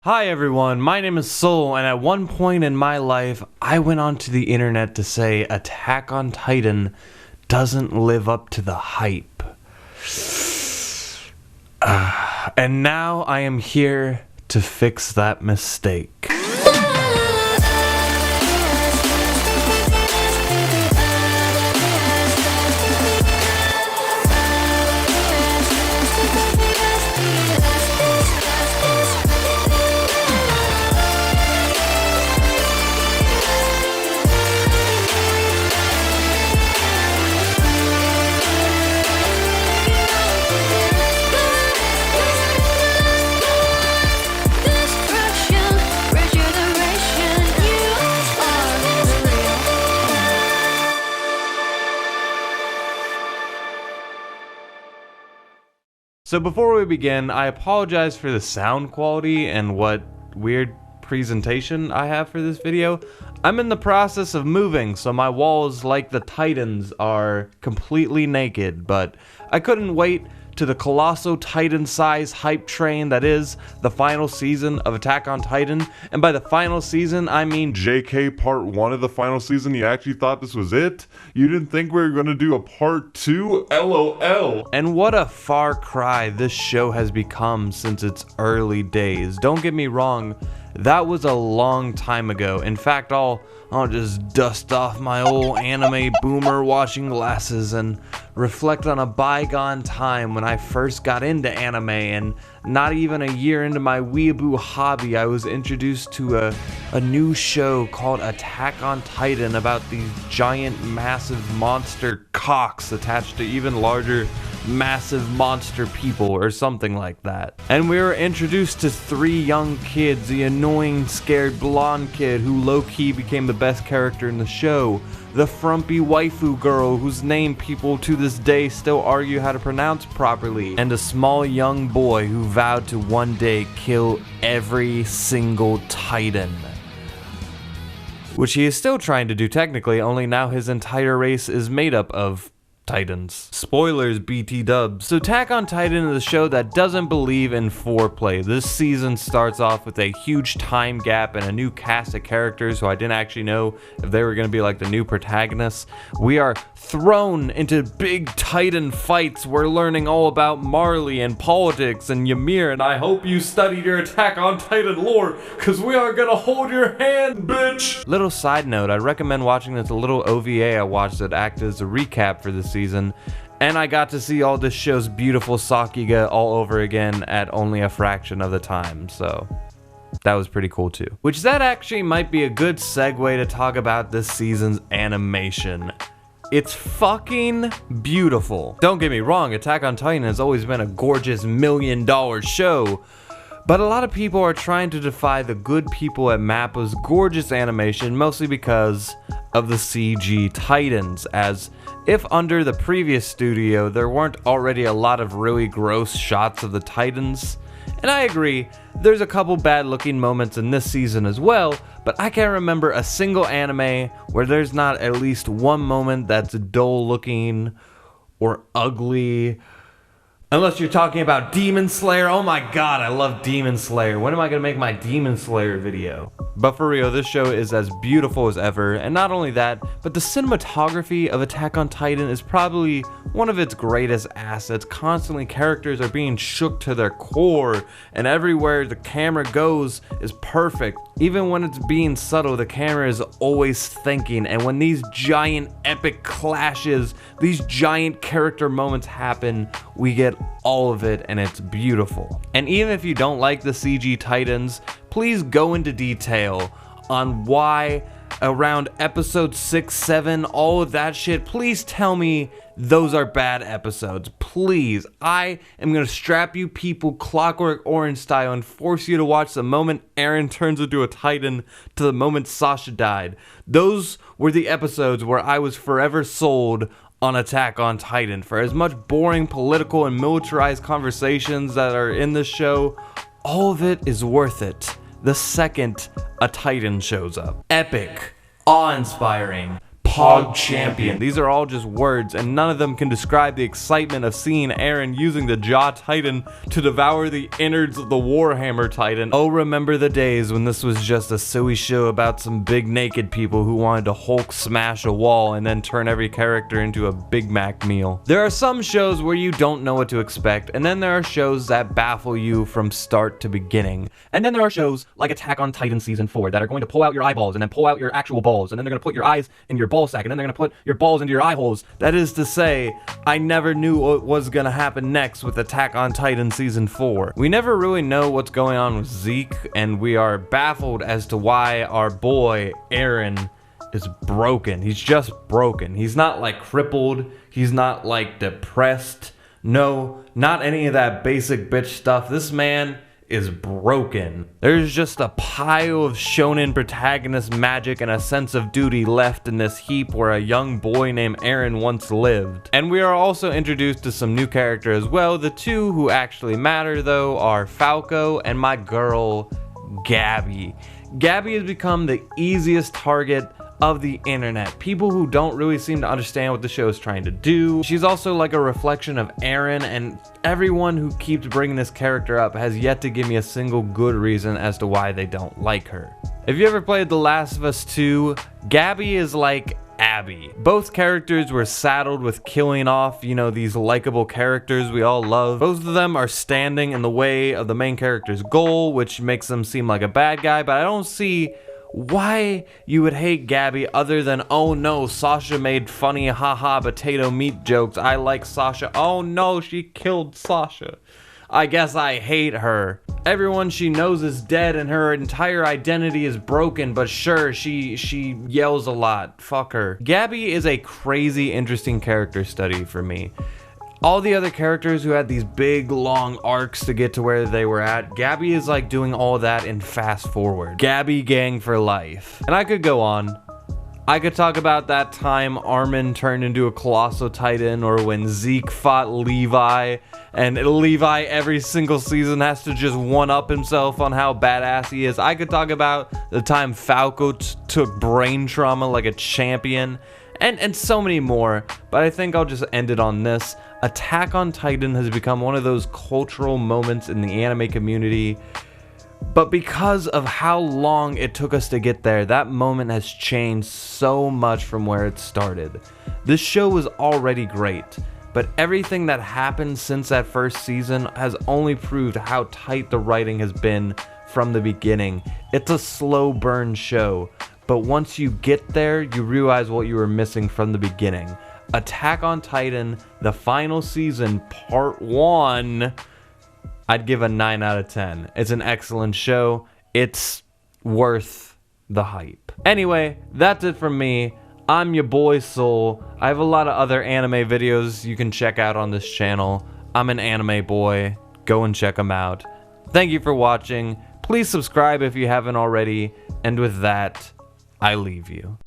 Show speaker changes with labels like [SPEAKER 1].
[SPEAKER 1] Hi everyone, my name is Soul, and at one point in my life, I went onto the internet to say Attack on Titan doesn't live up to the hype. And now I am here to fix that mistake. So before we begin, I apologize for the sound quality and what weird presentation I have for this video. I'm in the process of moving, so my walls, like the Titans, are completely naked, but I couldn't wait to the colossal Titan size hype train that is the final season of Attack on Titan. And by the final season, I mean
[SPEAKER 2] JK part 1 of the final season. You actually thought this was it? You didn't think we were going to do a part 2? LOL.
[SPEAKER 1] And what a far cry this show has become since its early days. Don't get me wrong, that was a long time ago. In fact, I'll just dust off my old anime boomer watching glasses and reflect on a bygone time when I first got into anime, and not even a year into my weeaboo hobby, I was introduced to a new show called Attack on Titan about these giant massive monster cocks attached to even larger massive monster people or something like that. And we were introduced to 3 young kids, the annoying scared blonde kid who low-key became the best character in the show, the frumpy waifu girl whose name people to this day still argue how to pronounce properly, and a small young boy who vowed to one day kill every single Titan. Which he is still trying to do technically, only now his entire race is made up of Titans. Spoilers, BT dubs. So Attack on Titan is a show that doesn't believe in foreplay. This season starts off with a huge time gap and a new cast of characters who I didn't actually know if they were going to be like the new protagonists. We are thrown into big Titan fights. We're learning all about Marley and politics and Ymir, and I hope you studied your Attack on Titan lore, cause we are gonna hold your hand, bitch! Little side note, I'd recommend watching this little OVA I watched that acted as a recap for this season, and I got to see all this show's beautiful Sakuga all over again at only a fraction of the time, so that was pretty cool too. Which that actually might be a good segue to talk about this season's animation. It's fucking beautiful. Don't get me wrong, Attack on Titan has always been a gorgeous $1 million show, but a lot of people are trying to defy the good people at MAPPA's gorgeous animation, mostly because of the CG Titans, as if under the previous studio there weren't already a lot of really gross shots of the Titans. And I agree, there's a couple bad looking moments in this season as well, but I can't remember a single anime where there's not at least one moment that's dull looking or ugly. Unless you're talking about Demon Slayer. Oh my god, I love Demon Slayer. When am I gonna make my Demon Slayer video? But for real, this show is as beautiful as ever, and not only that, but the cinematography of Attack on Titan is probably one of its greatest assets. Constantly, characters are being shook to their core, and everywhere the camera goes is perfect. Even when it's being subtle, the camera is always thinking, and when these giant epic clashes, these giant character moments happen, we get all of it, and it's beautiful. And even if you don't like the CG Titans, please go into detail on why around episode 6, 7, all of that shit. Please tell me those are bad episodes. Please. I am gonna strap you people Clockwork Orange style and force you to watch the moment Eren turns into a Titan to the moment Sasha died. Those were the episodes where I was forever sold on Attack on Titan. For as much boring political and militarized conversations that are in this show, all of it is worth it the second a Titan shows up. Epic, awe-inspiring, Pog champion. These are all just words, and none of them can describe the excitement of seeing Eren using the Jaw Titan to devour the innards of the Warhammer Titan. Oh, remember the days when this was just a silly show about some big naked people who wanted to Hulk smash a wall and then turn every character into a Big Mac meal. There are some shows where you don't know what to expect, and then there are shows that baffle you from start to beginning. And then there are shows like Attack on Titan Season 4 that are going to pull out your eyeballs and then pull out your actual balls, and then they're going to put your eyes in your ball sack, and then they're going to put your balls into your eye holes. That is to say, I never knew what was going to happen next with Attack on Titan Season 4. We never really know what's going on with Zeke, and we are baffled as to why our boy, Eren, is broken. He's just broken. He's not like crippled. He's not like depressed. No, not any of that basic bitch stuff. This man is broken. There's just a pile of shonen protagonist magic and a sense of duty left in this heap where a young boy named Eren once lived. And we are also introduced to some new characters as well. The two who actually matter though are Falco and my girl Gabi. Gabi has become the easiest target of the internet. People who don't really seem to understand what the show is trying to do. She's also like a reflection of Eren, and everyone who keeps bringing this character up has yet to give me a single good reason as to why they don't like her. If you ever played The Last of Us 2, Gabi is like Abby. Both characters were saddled with killing off, you know, these likable characters we all love. Both of them are standing in the way of the main character's goal, which makes them seem like a bad guy, but I don't see why you would hate Gabi other than, oh no, Sasha made funny haha potato meat jokes. I like Sasha. Oh no, she killed Sasha. I guess I hate her. Everyone she knows is dead and her entire identity is broken, but sure, she yells a lot. Fuck her. Gabi is a crazy interesting character study for me. All the other characters who had these big long arcs to get to where they were at, Gabi is like doing all of that in fast forward. Gabi gang for life. And I could go on. I could talk about that time Armin turned into a colossal titan, or when Zeke fought Levi, and Levi every single season has to just one-up himself on how badass he is. I could talk about the time Falco took brain trauma like a champion, and so many more, but I think I'll just end it on this. Attack on Titan has become one of those cultural moments in the anime community, but because of how long it took us to get there, that moment has changed so much from where it started. This show was already great, but everything that happened since that first season has only proved how tight the writing has been from the beginning. It's a slow burn show, but once you get there, you realize what you were missing from the beginning. Attack on Titan, the final season, part 1, I'd give a 9 out of 10. It's an excellent show. It's worth the hype. Anyway, that's it from me. I'm your boy Soul. I have a lot of other anime videos you can check out on this channel. I'm an anime boy. Go and check them out. Thank you for watching. Please subscribe if you haven't already. And with that, I leave you.